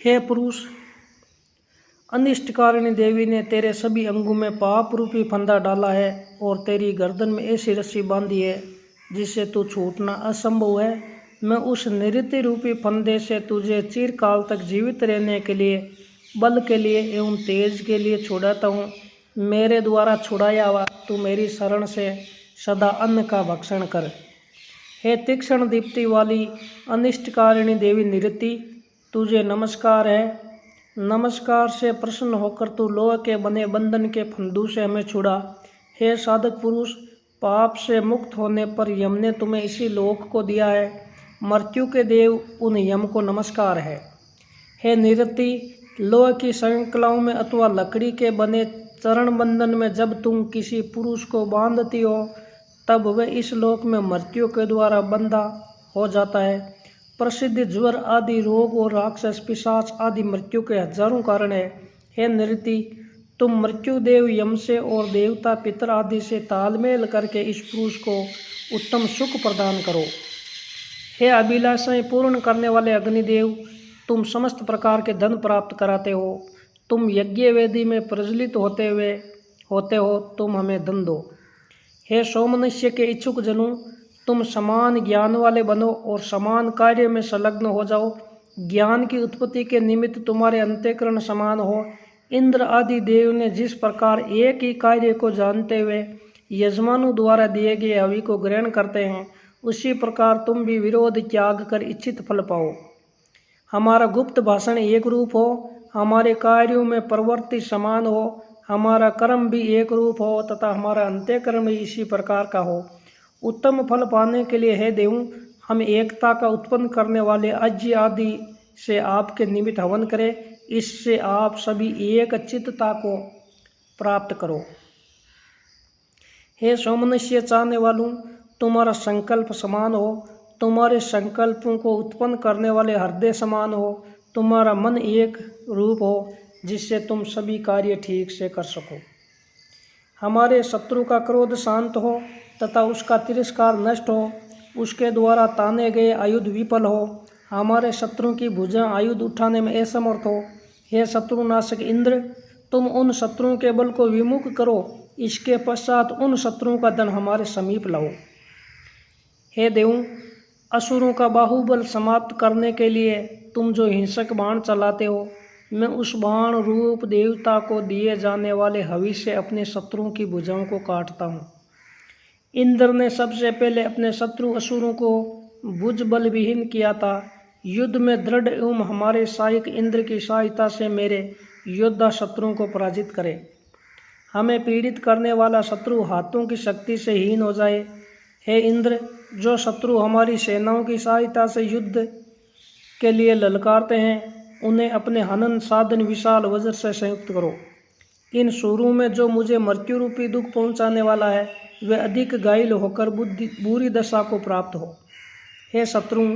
हे पुरुष, अनिष्टकारिणी देवी ने तेरे सभी अंगों में पाप रूपी फंदा डाला है और तेरी गर्दन में ऐसी रस्सी बांधी है जिससे तू छूटना असंभव है। मैं उस नृत्य रूपी फंदे से तुझे चिरकाल तक जीवित रहने के लिए, बल के लिए एवं तेज के लिए छुड़ाता हूँ। मेरे द्वारा छुड़ाया हुआ तू मेरी शरण से सदा अन्न का भक्षण कर। हे तीक्ष्ण दीप्ति वाली अनिष्टकारिणी देवी नृत्य, तुझे नमस्कार है। नमस्कार से प्रसन्न होकर तू लोह के बने बंधन के फंदों से हमें छुड़ा। हे साधक पुरुष, पाप से मुक्त होने पर यम ने तुम्हें इसी लोक को दिया है। मृत्यु के देव उन यम को नमस्कार है। हे नृत्य, लोह की श्रृंखलाओं में अथवा लकड़ी के बने चरण बंधन में जब तुम किसी पुरुष को बांधती हो तब वह इस लोक में मृत्यु के द्वारा बंधा हो जाता है। प्रसिद्ध ज्वर आदि रोग और राक्षस पिशाच आदि मृत्यु के हजारों कारण है। हे नृत्य, तुम मृत्यु देव यम से और देवता पितर आदि से तालमेल करके इस पुरुष को उत्तम सुख प्रदान करो। हे अभिलाषाएं पूर्ण करने वाले अग्निदेव, तुम समस्त प्रकार के धन प्राप्त कराते हो। तुम यज्ञ वेदी में प्रज्वलित होते हो, तुम हमें धन दो। हे सोमनस्य के इच्छुक जनों, तुम समान ज्ञान वाले बनो और समान कार्य में संलग्न हो जाओ। ज्ञान की उत्पत्ति के निमित्त तुम्हारे अंतःकरण समान हो। इंद्र आदि देव ने जिस प्रकार एक ही कार्य को जानते हुए यजमानों द्वारा दिए गए हवि को ग्रहण करते हैं, उसी प्रकार तुम भी विरोध त्याग कर इच्छित फल पाओ। हमारा गुप्त भाषण एक रूप हो, हमारे कार्यों में प्रवृत्ति समान हो, हमारा कर्म भी एक रूप हो तथा हमारा अंतःकरण भी इसी प्रकार का हो। उत्तम फल पाने के लिए हे देवों, हम एकता का उत्पन्न करने वाले अज्य आदि से आपके निमित्त हवन करें। इससे आप सभी एक चित्तता को प्राप्त करो। हे सोमनस्य चाहने वालों, तुम्हारा संकल्प समान हो, तुम्हारे संकल्पों को उत्पन्न करने वाले हृदय समान हो, तुम्हारा मन एक रूप हो जिससे तुम सभी कार्य ठीक से कर सको। हमारे शत्रु का क्रोध शांत हो तथा उसका तिरस्कार नष्ट हो, उसके द्वारा ताने गए आयुध विफल हो, हमारे शत्रु की भुजा आयुध उठाने में असमर्थ हो। हे शत्रुनाशक इंद्र, तुम उन शत्रुओं के बल को विमुख करो, इसके पश्चात उन शत्रुओं का दल हमारे समीप लाओ। हे देवों, असुरों का बाहुबल समाप्त करने के लिए तुम जो हिंसक बाण चलाते हो, मैं उस बाण रूप देवता को दिए जाने वाले हवि से अपने शत्रुओं की भुजाओं को काटता हूँ। इंद्र ने सबसे पहले अपने शत्रु असुरों को भुज बल विहीन किया था। युद्ध में दृढ़ एवं हमारे सहायक इंद्र की सहायता से मेरे योद्धा शत्रुओं को पराजित करे। हमें पीड़ित करने वाला शत्रु हाथों की शक्ति से हीन हो जाए। हे इंद्र, जो शत्रु हमारी सेनाओं की सहायता से युद्ध के लिए ललकारते हैं, उन्हें अपने हनन साधन विशाल वज्र से संयुक्त करो। इन सूरों में जो मुझे मृत्यु रूपी दुख पहुंचाने वाला है, वह अधिक घायल होकर बुरी दशा को प्राप्त हो। हे शत्रु,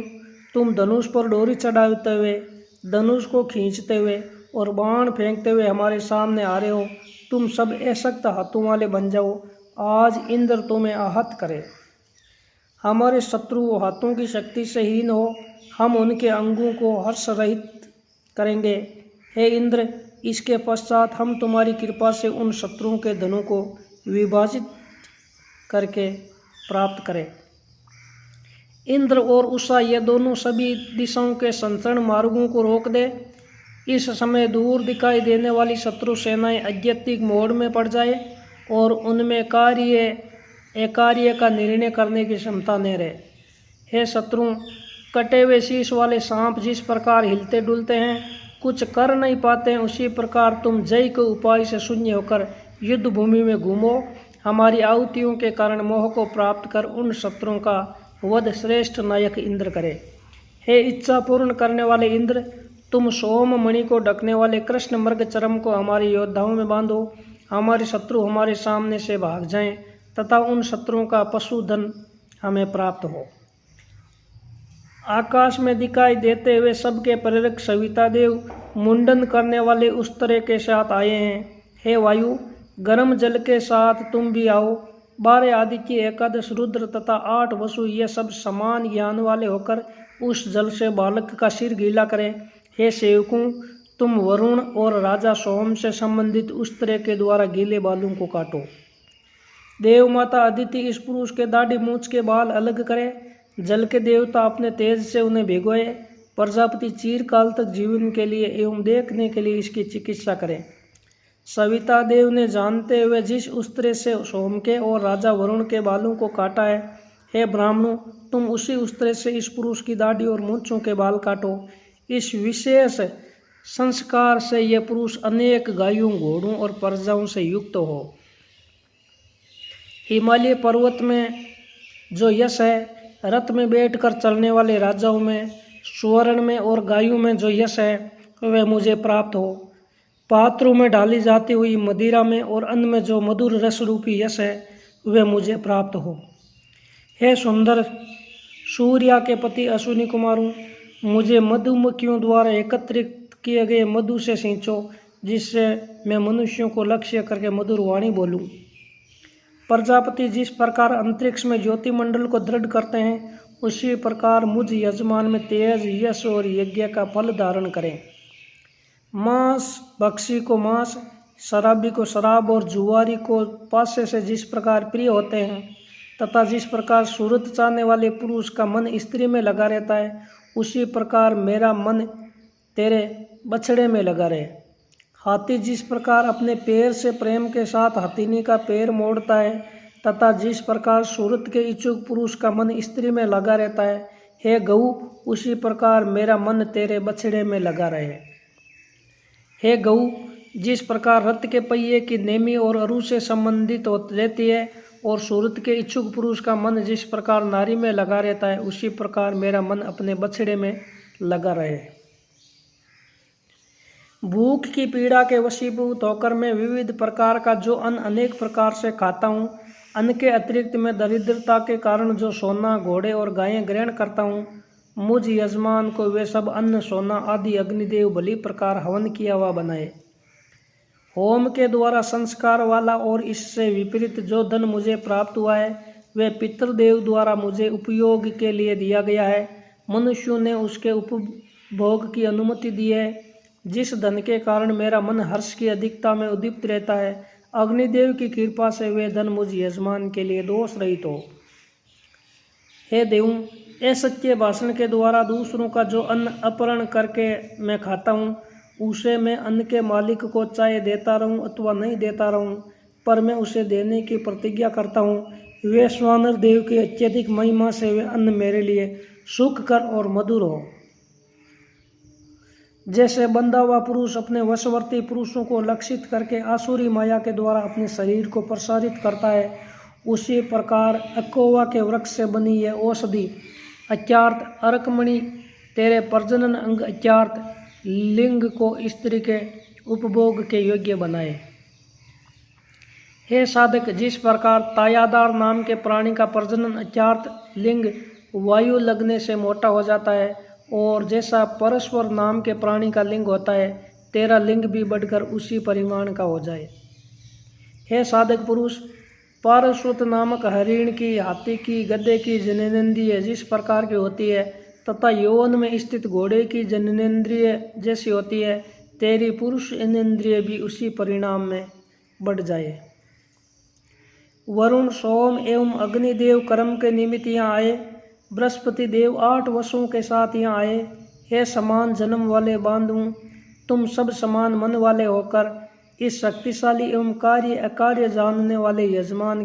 तुम धनुष पर डोरी चढ़ाते हुए, धनुष को खींचते हुए और बाण फेंकते हुए हमारे सामने आ रहे हो। तुम सब अशक्त हाथों वाले बन जाओ, आज इंद्र तुम्हें आहत करे। हमारे शत्रु हाथों की शक्ति से हीन हो, हम उनके अंगों को हर्ष रहित करेंगे। हे इंद्र, इसके पश्चात हम तुम्हारी कृपा से उन शत्रुओं के धनों को विभाजित करके प्राप्त करें। इंद्र और उषा ये दोनों सभी दिशाओं के संचरण मार्गों को रोक दे। इस समय दूर दिखाई देने वाली शत्रु सेनाएं अत्यधिक मोड़ में पड़ जाए और उनमें कार्य का निर्णय करने की क्षमता न रहे। हे शत्रु, कटे हुए शीश वाले सांप जिस प्रकार हिलते डुलते हैं, कुछ कर नहीं पाते हैं, उसी प्रकार तुम जय के उपाय से शून्य होकर युद्ध भूमि में घूमो। हमारी आहुतियों के कारण मोह को प्राप्त कर उन शत्रुओं का वध श्रेष्ठ नायक इंद्र करे। हे इच्छा पूर्ण करने वाले इंद्र, तुम सोम मणि को ढकने वाले कृष्ण मृग चरम को हमारे योद्धाओं में बांधो। हमारे शत्रु हमारे सामने से भाग जाएं तथा उन शत्रुओं का पशुधन हमें प्राप्त हो। आकाश में दिखाई देते हुए सबके प्रेरक सविता देव मुंडन करने वाले उस तरह के साथ आए हैं। हे वायु, गर्म जल के साथ तुम भी आओ। 12 आदित्य, एकादश रुद्र तथा 8 वसु ये सब समान ज्ञान वाले होकर उस जल से बालक का सिर गीला करें। हे सेवकों, तुम वरुण और राजा सोम से संबंधित उस तरह के द्वारा गीले बालों को काटो। देव माता अदिति इस पुरुष के दाढ़ी मूछ के बाल अलग करे। जल के देवता अपने तेज से उन्हें भिगोए। प्रजापति चिरकाल तक जीवन के लिए एवं देखने के लिए इसकी चिकित्सा करें। सविता देव ने जानते हुए जिस उस तरह से सोम के और राजा वरुण के बालों को काटा है, हे ब्राह्मणों, तुम उसी उस तरह से इस पुरुष की दाढ़ी और मूंछों के बाल काटो। इस विशेष संस्कार से यह पुरुष अनेक गायों, घोड़ों और प्रजाओं से युक्त हो। हिमालय पर्वत में जो यश है, रथ में बैठकर चलने वाले राजाओं में, स्वर्ण में और गायों में जो यश है, वह मुझे प्राप्त हो। पात्रों में डाली जाती हुई मदिरा में और अन्न में जो मधुर रस रूपी यश है, वह मुझे प्राप्त हो। हे सुंदर सूर्या के पति अश्विनी कुमारों, मुझे मधुमक्खियों द्वारा एकत्रित किए गए मधु से सींचो, जिससे मैं मनुष्यों को लक्ष्य करके मधुर वाणी बोलूं। प्रजापति जिस प्रकार अंतरिक्ष में ज्योति मंडल को दृढ़ करते हैं, उसी प्रकार मुझ यजमान में तेज, यश और यज्ञ का फल धारण करें। मांस भक्षी को मांस, शराबी को शराब और जुआरी को पासे से जिस प्रकार प्रिय होते हैं, तथा जिस प्रकार सूरत चाहने वाले पुरुष का मन स्त्री में लगा रहता है, उसी प्रकार मेरा मन तेरे बछड़े में लगा रहे। हाथी जिस प्रकार अपने पैर से प्रेम के साथ हथिनी का पैर मोड़ता है, तथा जिस प्रकार सूरत के इच्छुक पुरुष का मन स्त्री में लगा रहता है, हे गऊ, उसी प्रकार मेरा मन तेरे बछड़े में लगा रहे। हे गऊ, जिस प्रकार रथ के पहिए की नेमी और अरु से संबंधित रहती है और सूरत के इच्छुक पुरुष का मन जिस प्रकार नारी में लगा रहता है, उसी प्रकार मेरा मन अपने बछड़े में लगा रहे। भूख की पीड़ा के वशीभूत होकर मैं विविध प्रकार का जो अन्न अनेक प्रकार से खाता हूँ, अन्न के अतिरिक्त मैं दरिद्रता के कारण जो सोना, घोड़े और गायें ग्रहण करता हूँ, मुझ यजमान को वे सब अन्न, सोना आदि अग्निदेव भली प्रकार हवन किया हुआ बनाए। होम के द्वारा संस्कार वाला और इससे विपरीत जो धन मुझे प्राप्त हुआ है, वह पितृदेव द्वारा मुझे उपयोग के लिए दिया गया है। मनुष्यों ने उसके उपभोग की अनुमति दी है, जिस धन के कारण मेरा मन हर्ष की अधिकता में उद्दीप्त रहता है। अग्निदेव की कृपा से वे धन मुझ यजमान के लिए दोष रहित हो। हे देवों, असत्य भाषण के द्वारा दूसरों का जो अन्न अपहरण करके मैं खाता हूँ, उसे मैं अन्न के मालिक को चाहे देता रहूँ अथवा नहीं देता रहूँ, पर मैं उसे देने की प्रतिज्ञा करता हूँ। वैश्वानर देव की अत्यधिक महिमा से वे अन्न मेरे लिए सुखकर और मधुर हो। जैसे बंधा हुआ पुरुष अपने वशवर्ती पुरुषों को लक्षित करके आसुरी माया के द्वारा अपने शरीर को प्रसारित करता है, उसी प्रकार अकोवा के वृक्ष से बनी यह औषधि अत्यार्थ अर्कमणि तेरे प्रजनन अंग अत्यार्थ लिंग को स्त्री के उपभोग के योग्य बनाए। हे साधक, जिस प्रकार तायादार नाम के प्राणी का प्रजनन अत्यार्थ लिंग वायु लगने से मोटा हो जाता है, और जैसा परस्पर नाम के प्राणी का लिंग होता है, तेरा लिंग भी बढ़कर उसी परिमाण का हो जाए। हे साधक पुरुष, पारस्वत नामक हरिण की, हाथी की, गधे की जननेंद्रिय जिस प्रकार की होती है, तथा यौवन में स्थित घोड़े की जननेंद्रिय जैसी होती है, तेरी पुरुष इनेंद्रिय भी उसी परिणाम में बढ़ जाए। वरुण, सोम एवं अग्निदेव कर्म के निमित्त यहाँ आए। बृहस्पति देव 8 वसुओं के साथ यहाँ आए। हे समान जन्म वाले बांधवों, तुम सब समान मन वाले होकर इस शक्तिशाली एवं कार्य अकार्य जानने वाले यजमान